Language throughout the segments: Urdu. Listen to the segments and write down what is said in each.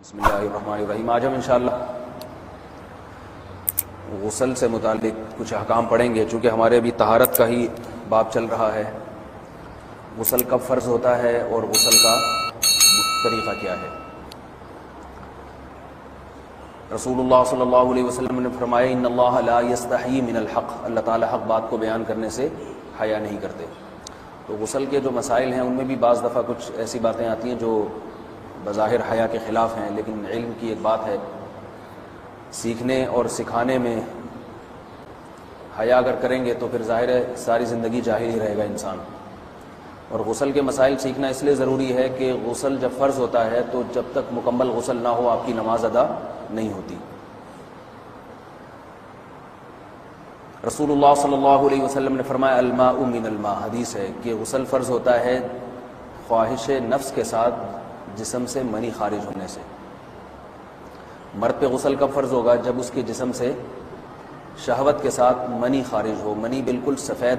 بسم اللہ الرحمن الرحیم۔ آج ہم انشاءاللہ غسل سے متعلق کچھ احکام پڑھیں گے، چونکہ ہمارے ابھی طہارت کا ہی باب چل رہا ہے۔ غسل کب فرض ہوتا ہے اور غسل کا طریقہ کیا ہے؟ رسول اللہ صلی اللہ علیہ وسلم نے فرمایا ان اللہ لا یستحیی من الحق، اللہ تعالی حق بات کو بیان کرنے سے حیا نہیں کرتے۔ تو غسل کے جو مسائل ہیں ان میں بھی بعض دفعہ کچھ ایسی باتیں آتی ہیں جو بظاہر حیا کے خلاف ہیں، لیکن علم کی ایک بات ہے، سیکھنے اور سکھانے میں حیا اگر کریں گے تو پھر ظاہر ہے ساری زندگی جاہل ہی رہے گا انسان۔ اور غسل کے مسائل سیکھنا اس لیے ضروری ہے کہ غسل جب فرض ہوتا ہے تو جب تک مکمل غسل نہ ہو آپ کی نماز ادا نہیں ہوتی۔ رسول اللہ صلی اللہ علیہ وسلم نے فرمایا الماء من الماء، حدیث ہے کہ غسل فرض ہوتا ہے خواہش نفس کے ساتھ جسم سے منی خارج ہونے سے۔ مرد پہ غسل کب فرض ہوگا؟ جب اس کے جسم سے شہوت کے ساتھ منی خارج ہو۔ منی بالکل سفید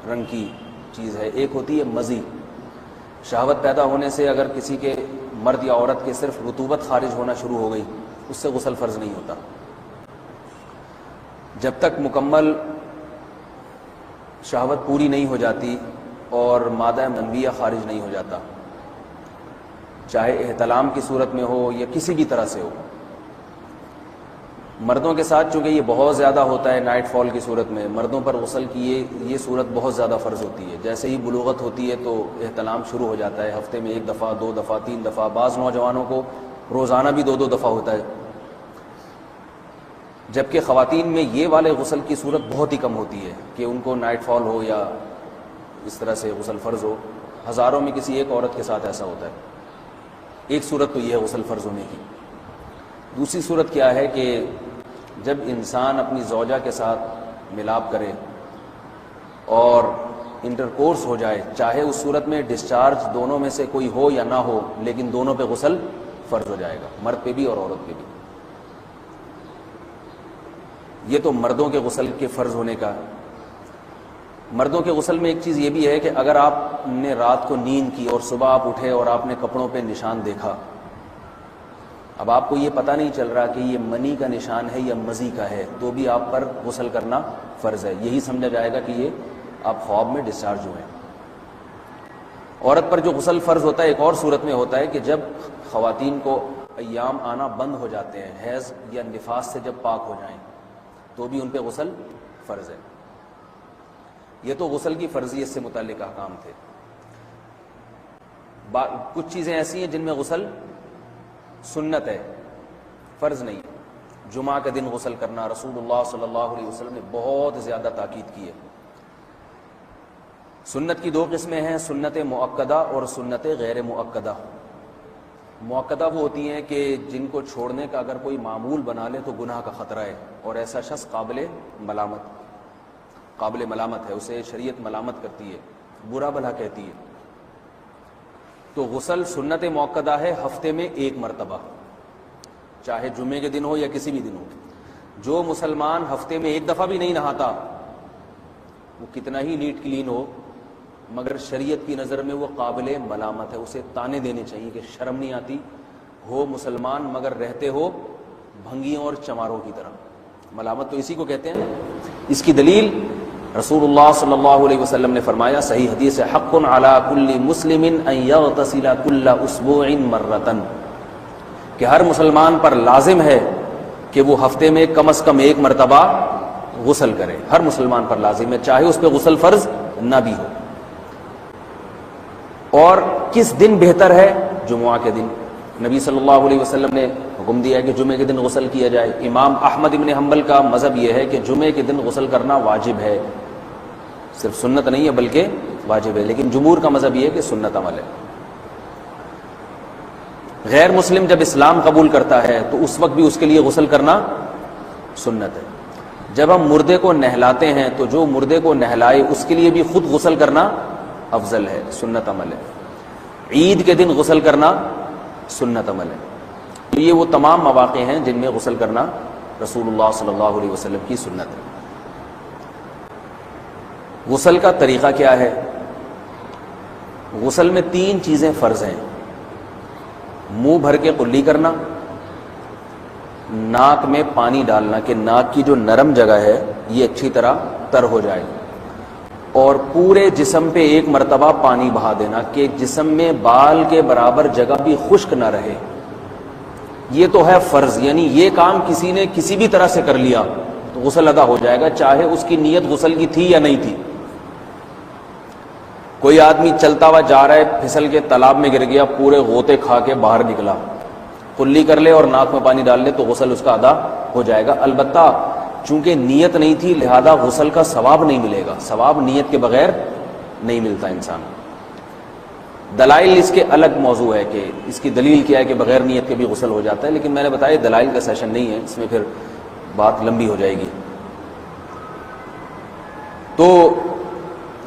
رنگ کی چیز ہے، ایک ہوتی ہے مزی۔ شہوت پیدا ہونے سے اگر کسی کے مرد یا عورت کے صرف رطوبت خارج ہونا شروع ہو گئی، اس سے غسل فرض نہیں ہوتا۔ جب تک مکمل شہوت پوری نہیں ہو جاتی اور مادہ منویہ خارج نہیں ہو جاتا، چاہے احتلام کی صورت میں ہو یا کسی بھی طرح سے ہو۔ مردوں کے ساتھ چونکہ یہ بہت زیادہ ہوتا ہے نائٹ فال کی صورت میں، مردوں پر غسل کی یہ صورت بہت زیادہ فرض ہوتی ہے۔ جیسے ہی بلوغت ہوتی ہے تو احتلام شروع ہو جاتا ہے، ہفتے میں 1 دفعہ 2 دفعہ 3 دفعہ، بعض نوجوانوں کو روزانہ بھی 2 دفعہ ہوتا ہے، جبکہ خواتین میں یہ والے غسل کی صورت بہت ہی کم ہوتی ہے کہ ان کو نائٹ فال ہو یا اس طرح سے غسل فرض ہو۔ ہزاروں میں کسی ایک عورت کے ساتھ ایسا ہوتا ہے۔ ایک صورت تو یہ ہے غسل فرض ہونے کی۔ دوسری صورت کیا ہے کہ جب انسان اپنی زوجہ کے ساتھ ملاپ کرے اور انٹرکورس ہو جائے، چاہے اس صورت میں ڈسچارج دونوں میں سے کوئی ہو یا نہ ہو، لیکن دونوں پہ غسل فرض ہو جائے گا، مرد پہ بھی اور عورت پہ بھی۔ یہ تو مردوں کے غسل کے فرض ہونے کا۔ مردوں کے غسل میں ایک چیز یہ بھی ہے کہ اگر آپ نے رات کو نیند کی اور صبح آپ اٹھے اور آپ نے کپڑوں پہ نشان دیکھا، اب آپ کو یہ پتہ نہیں چل رہا کہ یہ منی کا نشان ہے یا مزی کا ہے، تو بھی آپ پر غسل کرنا فرض ہے۔ یہی سمجھا جائے گا کہ یہ آپ خواب میں ڈسچارج ہوئے ہیں۔ عورت پر جو غسل فرض ہوتا ہے ایک اور صورت میں ہوتا ہے کہ جب خواتین کو ایام آنا بند ہو جاتے ہیں، حیض یا نفاس سے جب پاک ہو جائیں، تو بھی ان پہ غسل فرض ہے۔ یہ تو غسل کی فرضیت سے متعلق احکام تھے۔ کچھ چیزیں ایسی ہیں جن میں غسل سنت ہے، فرض نہیں۔ جمعہ کے دن غسل کرنا، رسول اللہ صلی اللہ علیہ وسلم نے بہت زیادہ تاکید کی ہے۔ سنت کی 2 قسمیں ہیں، سنت مؤکدہ اور سنت غیر مؤکدہ۔ مؤکدہ وہ ہوتی ہیں کہ جن کو چھوڑنے کا اگر کوئی معمول بنا لے تو گناہ کا خطرہ ہے، اور ایسا شخص قابل ملامت ہے، اسے شریعت ملامت کرتی ہے، برا بھلا کہتی ہے۔ تو غسل سنت مؤکدہ ہے، ہفتے میں 1 مرتبہ، چاہے جمعے کے دن ہو یا کسی بھی دن ہو۔ جو مسلمان ہفتے میں 1 دفعہ بھی نہیں نہاتا، وہ کتنا ہی نیٹ کلین ہو، مگر شریعت کی نظر میں وہ قابل ملامت ہے، اسے تانے دینے چاہیے کہ شرم نہیں آتی ہو مسلمان مگر رہتے ہو بھنگیوں اور چماروں کی طرح۔ ملامت تو اسی کو کہتے ہیں۔ اس کی دلیل رسول اللہ صلی اللہ علیہ وسلم نے فرمایا، صحیح حدیث ہے، حق علی کل مسلم ان یغتسل کل اسبوع مرۃ، کہ ہر مسلمان پر لازم ہے کہ وہ ہفتے میں کم از کم 1 مرتبہ غسل کرے۔ ہر مسلمان پر لازم ہے، چاہے اس پہ غسل فرض نہ بھی ہو۔ اور کس دن بہتر ہے؟ جمعہ کے دن۔ نبی صلی اللہ علیہ وسلم نے حکم دیا ہے کہ جمعے کے دن غسل کیا جائے۔ امام احمد ابن حنبل کا مذہب یہ ہے کہ جمعے کے دن غسل کرنا واجب ہے، صرف سنت نہیں ہے بلکہ واجب ہے، لیکن جمہور کا مذہب یہ ہے کہ سنت عمل ہے۔ غیر مسلم جب اسلام قبول کرتا ہے تو اس وقت بھی اس کے لیے غسل کرنا سنت ہے۔ جب ہم مردے کو نہلاتے ہیں تو جو مردے کو نہلائے اس کے لیے بھی خود غسل کرنا افضل ہے، سنت عمل ہے۔ عید کے دن غسل کرنا سنت عمل ہے۔ تو یہ وہ تمام مواقع ہیں جن میں غسل کرنا رسول اللہ صلی اللہ علیہ وسلم کی سنت ہے۔ غسل کا طریقہ کیا ہے؟ غسل میں 3 چیزیں فرض ہیں، منہ بھر کے قلی کرنا، ناک میں پانی ڈالنا کہ ناک کی جو نرم جگہ ہے یہ اچھی طرح تر ہو جائے، اور پورے جسم پہ ایک مرتبہ پانی بہا دینا کہ جسم میں بال کے برابر جگہ بھی خشک نہ رہے. یہ تو ہے فرض، یعنی یہ کام کسی نے کسی بھی طرح سے کر لیا تو غسل ادا ہو جائے گا، چاہے اس کی نیت غسل کی تھی یا نہیں تھی. کوئی آدمی چلتا ہوا جا رہا ہے، پھسل کے تالاب میں گر گیا، پورے غوطے کھا کے باہر نکلا، کلی کر لے اور ناک میں پانی ڈال لے تو غسل اس کا ادا ہو جائے گا. البتہ چونکہ نیت نہیں تھی لہذا غسل کا ثواب نہیں ملے گا، ثواب نیت کے بغیر نہیں ملتا انسان. دلائل اس کے الگ موضوع ہے کہ اس کی دلیل کیا ہے کہ بغیر نیت کے بھی غسل ہو جاتا ہے، لیکن میں نے بتایا دلائل کا سیشن نہیں ہے، اس میں پھر بات لمبی ہو جائے گی. تو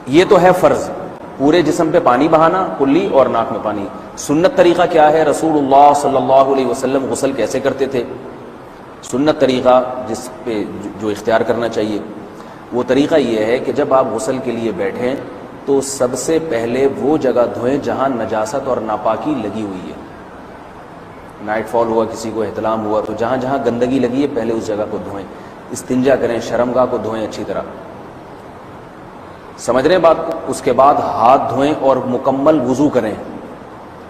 یہ تو ہے فرض، پورے جسم پہ پانی بہانا کلی اور ناک میں پانی. سنت طریقہ کیا ہے؟ رسول اللہ صلی اللہ علیہ وسلم غسل کیسے کرتے تھے؟ سنت طریقہ جس پہ جو اختیار کرنا چاہیے وہ طریقہ یہ ہے کہ جب آپ غسل کے لیے بیٹھیں تو سب سے پہلے وہ جگہ دھوئیں جہاں نجاست اور ناپاکی لگی ہوئی ہے. نائٹ فال ہوا، کسی کو احتلام ہوا، تو جہاں جہاں گندگی لگی ہے پہلے اس جگہ کو دھوئیں. استنجا کریں، شرمگاہ کو دھوئیں اچھی طرح. سمجھ رہے ہیں بات کو؟ اس کے بعد ہاتھ دھوئیں اور مکمل وضو کریں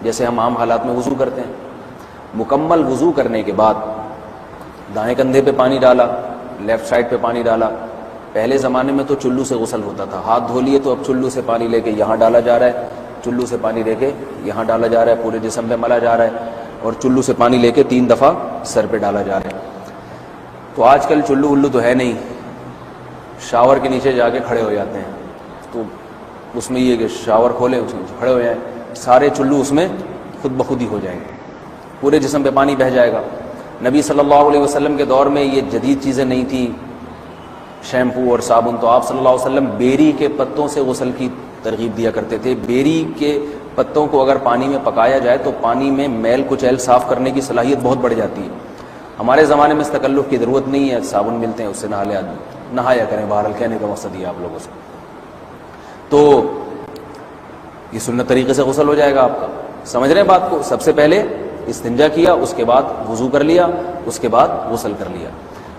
جیسے ہم عام حالات میں وضو کرتے ہیں. مکمل وضو کرنے کے بعد دائیں کندھے پہ پانی ڈالا، لیفٹ سائڈ پہ پانی ڈالا. پہلے زمانے میں تو چلو سے غسل ہوتا تھا، ہاتھ دھو لیے تو اب چلو سے پانی لے کے یہاں ڈالا جا رہا ہے، چلو سے پانی لے کے یہاں ڈالا جا رہا ہے، پورے جسم پہ ملا جا رہا ہے، اور چلو سے پانی لے کے 3 دفعہ سر پہ ڈالا جا رہا ہے. تو آج کل چلو ولو تو ہے نہیں، شاور کے نیچے جا کے کھڑے ہو جاتے ہیں، تو اس میں یہ کہ شاور کھولیں اس میں کھڑے ہو جائیں، سارے چلو اس میں خود بخود ہی ہو جائیں گے، پورے جسم پہ پانی بہہ جائے گا. نبی صلی اللہ علیہ وسلم کے دور میں یہ جدید چیزیں نہیں تھیں، شیمپو اور صابن، تو آپ صلی اللہ علیہ وسلم بیری کے پتوں سے غسل کی ترغیب دیا کرتے تھے. بیری کے پتوں کو اگر پانی میں پکایا جائے تو پانی میں میل کچیل صاف کرنے کی صلاحیت بہت بڑھ جاتی ہے. ہمارے زمانے میں اس تکلف کی ضرورت نہیں ہے، صابن ملتے ہیں اس سے نہایا کریں. بہرحال کہنے کا مقصد یہ آپ لوگوں سے، تو یہ سنت طریقے سے غسل ہو جائے گا آپ کا. سمجھ رہے ہیں بات کو؟ سب سے پہلے استنجا کیا، اس کے بعد وضو کر لیا، اس کے بعد غسل کر لیا.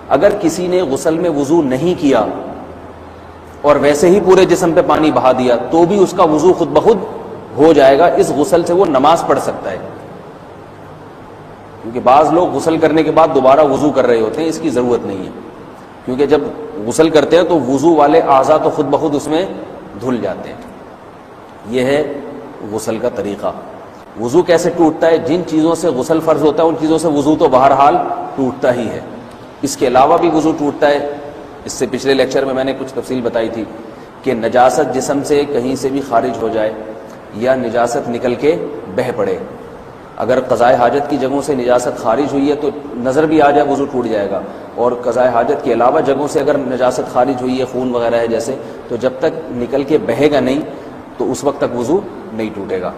اگر کسی نے غسل میں وضو نہیں کیا اور ویسے ہی پورے جسم پہ پانی بہا دیا تو بھی اس کا وضو خود بخود ہو جائے گا. اس غسل سے وہ نماز پڑھ سکتا ہے، کیونکہ بعض لوگ غسل کرنے کے بعد دوبارہ وضو کر رہے ہوتے ہیں. اس کی ضرورت نہیں ہے، کیونکہ جب غسل کرتے ہیں تو وضو والے اعضاء تو خود بخود اس میں دھل جاتے ہیں. یہ ہے غسل کا طریقہ. وضو کیسے ٹوٹتا ہے؟ جن چیزوں سے غسل فرض ہوتا ہے ان چیزوں سے وضو تو بہرحال ٹوٹتا ہی ہے. اس کے علاوہ بھی وضو ٹوٹتا ہے. اس سے پچھلے لیکچر میں نے کچھ تفصیل بتائی تھی کہ نجاست جسم سے کہیں سے بھی خارج ہو جائے یا نجاست نکل کے بہہ پڑے. اگر قضائے حاجت کی جگہوں سے نجاست خارج ہوئی ہے تو نظر بھی آ جائے وضو ٹوٹ جائے گا، اور قضائے حاجت کے علاوہ جگہوں سے اگر نجاست خارج ہوئی ہے، خون وغیرہ ہے جیسے، تو جب تک نکل کے بہے گا نہیں تو اس وقت تک وضو نہیں ٹوٹے گا.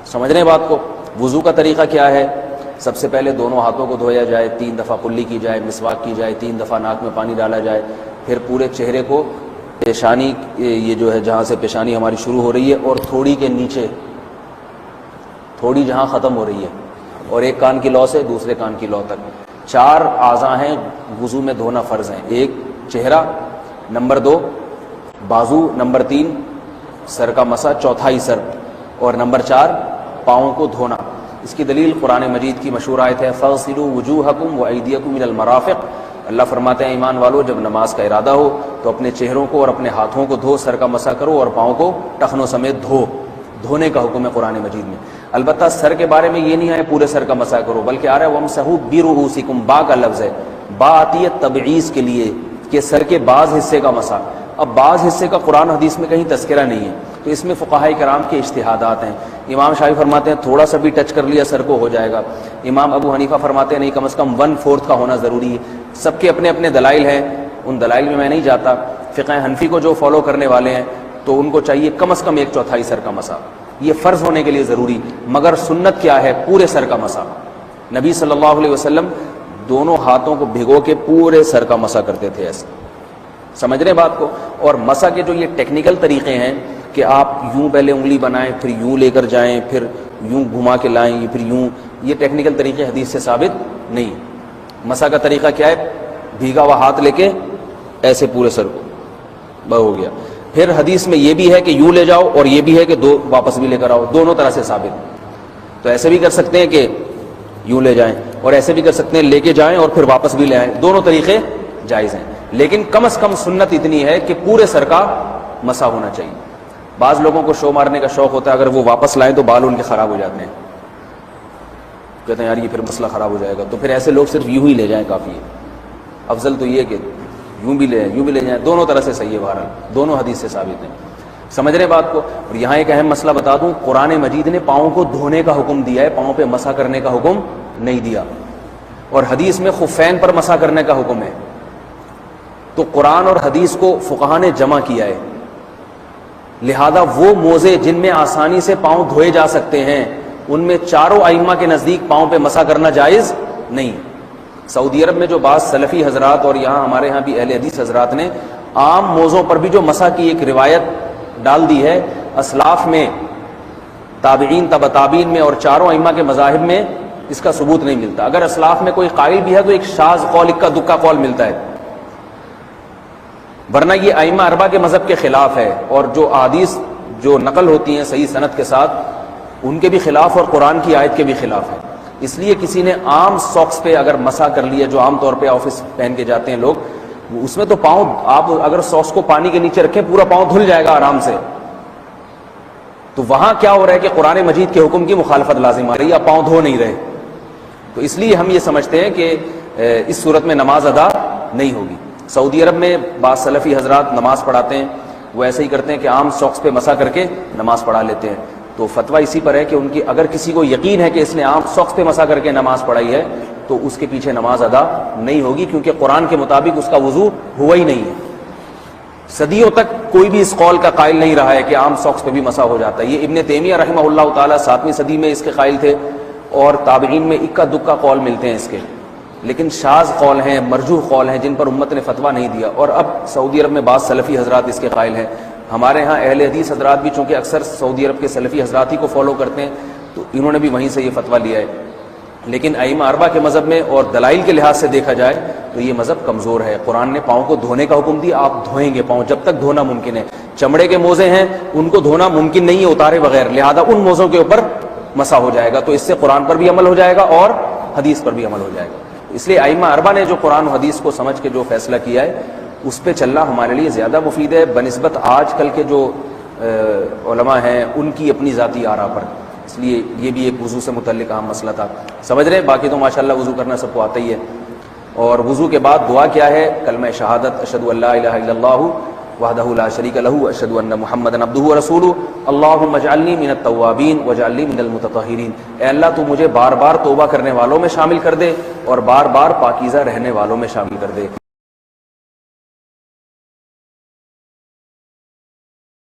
سمجھ رہے ہیں بات کو؟ وضو کا طریقہ کیا ہے؟ سب سے پہلے دونوں ہاتھوں کو دھویا جائے، 3 دفعہ کلی کی جائے، مسواک کی جائے، 3 دفعہ ناک میں پانی ڈالا جائے. پھر پورے چہرے کو، پیشانی یہ جو ہے جہاں سے پیشانی ہماری شروع ہو رہی ہے اور تھوڑی کے نیچے، تھوڑی جہاں ختم ہو رہی ہے، اور ایک کان کی لو سے دوسرے کان کی لو تک 4 اعضاء ہیں وضو میں دھونا فرض ہیں. 1 چہرہ، نمبر 2 بازو، نمبر 3 سر کا مسا، چوتھائی سر، اور نمبر 4 پاؤں کو دھونا. اس کی دلیل قرآن مجید کی مشہور آیت ہے فَاغْسِلُوا وُجُوهَكُمْ وَأَيْدِيَكُمْ إِلَى الْمَرَافِقِ. اللہ فرماتے ہیں ایمان والو جب نماز کا ارادہ ہو تو اپنے چہروں کو اور اپنے ہاتھوں کو دھو، سر کا مسا کرو اور پاؤں کو ٹخنوں سمیت دھو. دھونے کا حکم ہے قرآن مجید میں. البتہ سر کے بارے میں یہ نہیں ہے پورے سر کا مسا کرو، بلکہ آ رہا ہے وَامْسَحُوا بِرُؤُوسِكُمْ. با کا لفظ ہے، با آتی ہے تبعیض کے لیے کہ سر کے بعض حصے کا مسا. اب بعض حصے کا قرآن حدیث میں کہیں تذکرہ نہیں ہے، تو اس میں فقہاء کرام کے اجتہادات ہیں. امام شافعی فرماتے ہیں تھوڑا سا بھی ٹچ کر لیا سر کو ہو جائے گا. امام ابو حنیفہ فرماتے ہیں نہیں، کم از کم 1/4 کا ہونا ضروری ہے. سب کے اپنے اپنے دلائل ہیں، ان دلائل میں نہیں جاتا. فقہ حنفی کو جو فالو کرنے والے ہیں تو ان کو چاہیے کم از کم 1/4 سر کا مسا. یہ فرض ہونے کے لیے ضروری، مگر سنت کیا ہے؟ پورے سر کا مسا. نبی صلی اللہ علیہ وسلم دونوں ہاتھوں کو بھگو کے پورے سر کا مسا کرتے تھے ایسے. سمجھ رہے ہیں بات کو؟ اور مسا کے جو یہ ٹیکنیکل طریقے ہیں کہ آپ یوں پہلے انگلی بنائیں، پھر یوں لے کر جائیں، پھر یوں گھما کے لائیں، پھر یوں، یہ ٹیکنیکل طریقے حدیث سے ثابت نہیں. مسح کا طریقہ کیا ہے؟ بھیگا ہوا ہاتھ لے کے ایسے پورے سر کو ہو گیا. پھر حدیث میں یہ بھی ہے کہ یوں لے جاؤ اور یہ بھی ہے کہ دو واپس بھی لے کر آؤ, دونوں طرح سے ثابت. تو ایسے بھی کر سکتے ہیں کہ یوں لے جائیں, اور ایسے بھی کر سکتے ہیں لے کے جائیں اور پھر واپس بھی لے آئیں, دونوں طریقے جائز ہیں. لیکن کم از کم سنت اتنی ہے کہ پورے سر کا مسح ہونا چاہیے. بعض لوگوں کو شو مارنے کا شوق ہوتا ہے, اگر وہ واپس لائیں تو بال ان کے خراب ہو جاتے ہیں, کہتے ہیں یار یہ پھر مسئلہ خراب ہو جائے گا. تو پھر ایسے لوگ صرف یوں ہی لے جائیں کافی ہے. افضل تو یہ کہ یوں بھی لے جائیں یوں بھی لے جائیں, دونوں طرح سے صحیح ہے. بہرحال دونوں حدیث سے ثابت ہیں. سمجھ رہے بات کو؟ اور یہاں ایک اہم مسئلہ بتا دوں, قرآن مجید نے پاؤں کو دھونے کا حکم دیا ہے, پاؤں پہ مسح کرنے کا حکم نہیں دیا. اور حدیث میں خفین پر مسح کرنے کا حکم ہے. تو قرآن اور حدیث کو فقہا نے جمع کیا ہے. لہذا وہ موزے جن میں آسانی سے پاؤں دھوئے جا سکتے ہیں, ان میں چاروں ائمہ کے نزدیک پاؤں پہ مسح کرنا جائز نہیں. سعودی عرب میں جو بعض سلفی حضرات اور یہاں ہمارے ہاں بھی اہل حدیث حضرات نے عام موزوں پر بھی جو مسح کی ایک روایت ڈال دی ہے, اسلاف میں, تابعین, تبع تابعین میں اور چاروں ائمہ کے مذاہب میں اس کا ثبوت نہیں ملتا. اگر اسلاف میں کوئی قائل بھی ہے تو ایک شاذ قول, اکا دکا قول ملتا ہے, ورنہ یہ ائمہ اربعہ کے مذہب کے خلاف ہے. اور جو احادیث جو نقل ہوتی ہیں صحیح سند کے ساتھ, ان کے بھی خلاف اور قرآن کی آیت کے بھی خلاف ہے. اس لیے کسی نے عام ساکس پہ اگر مسح کر لیا, جو عام طور پہ آفس پہن کے جاتے ہیں لوگ, اس میں تو پاؤں, آپ اگر ساکس کو پانی کے نیچے رکھیں پورا پاؤں دھل جائے گا آرام سے. تو وہاں کیا ہو رہا ہے کہ قرآن مجید کے حکم کی مخالفت لازم آ رہی ہے, آپ پاؤں دھو نہیں رہے. تو اس لیے ہم یہ سمجھتے ہیں کہ اس صورت میں نماز ادا نہیں ہوگی. سعودی عرب میں بعض سلفی حضرات نماز پڑھاتے ہیں, وہ ایسے ہی کرتے ہیں کہ عام ساکس پہ مسح کر کے نماز پڑھا لیتے ہیں. تو فتویٰ اسی پر ہے کہ ان کی, اگر کسی کو یقین ہے کہ اس نے عام ساکس پہ مسح کر کے نماز پڑھائی ہے تو اس کے پیچھے نماز ادا نہیں ہوگی, کیونکہ قرآن کے مطابق اس کا وضو ہوا ہی نہیں ہے. صدیوں تک کوئی بھی اس قول کا قائل نہیں رہا ہے کہ عام ساکس پہ بھی مسح ہو جاتا ہے. یہ ابن تیمیہ رحمہ اللہ تعالیٰ 7ویں صدی میں اس کے قائل تھے, اور تابعین میں اکا دکا قول ملتے ہیں اس کے, لیکن شاذ قول ہیں, مرجوح قول ہیں, جن پر امت نے فتویٰ نہیں دیا. اور اب سعودی عرب میں بعض سلفی حضرات اس کے قائل ہیں. ہمارے ہاں اہل حدیث حضرات بھی چونکہ اکثر سعودی عرب کے سلفی حضرات ہی کو فالو کرتے ہیں, تو انہوں نے بھی وہیں سے یہ فتویٰ لیا ہے. لیکن ائمہ اربعہ کے مذہب میں اور دلائل کے لحاظ سے دیکھا جائے تو یہ مذہب کمزور ہے. قرآن نے پاؤں کو دھونے کا حکم دیا, آپ دھوئیں گے پاؤں جب تک دھونا ممکن ہے. چمڑے کے موزے ہیں, ان کو دھونا ممکن نہیں ہے اتارے بغیر, لہذا ان موزوں کے اوپر مسح ہو جائے گا. تو اس سے قرآن پر بھی عمل ہو جائے گا اور حدیث پر بھی عمل ہو جائے گا. اس لیے ائمہ اربعہ نے جو قرآن و حدیث کو سمجھ کے جو فیصلہ کیا ہے اس پہ چلنا ہمارے لیے زیادہ مفید ہے بنسبت آج کل کے جو علماء ہیں ان کی اپنی ذاتی آراء پر. اس لیے یہ بھی ایک وضو سے متعلق اہم مسئلہ تھا. سمجھ رہے ہیں؟ باقی تو ماشاءاللہ وضو کرنا سب کو آتا ہی ہے. اور وضو کے بعد دعا کیا ہے؟ کلمہ شہادت, اشہد ان لا الہ الا اللہ وحدہ لا شریک لہ اشہد ان محمدا عبدہ ورسولہ اللہم اجعلنی من التوابین واجعلنی من المتطہرین. اے اللہ تو مجھے بار بار توبہ کرنے والوں میں شامل کر دے اور بار بار پاکیزہ رہنے والوں میں شامل کر دے.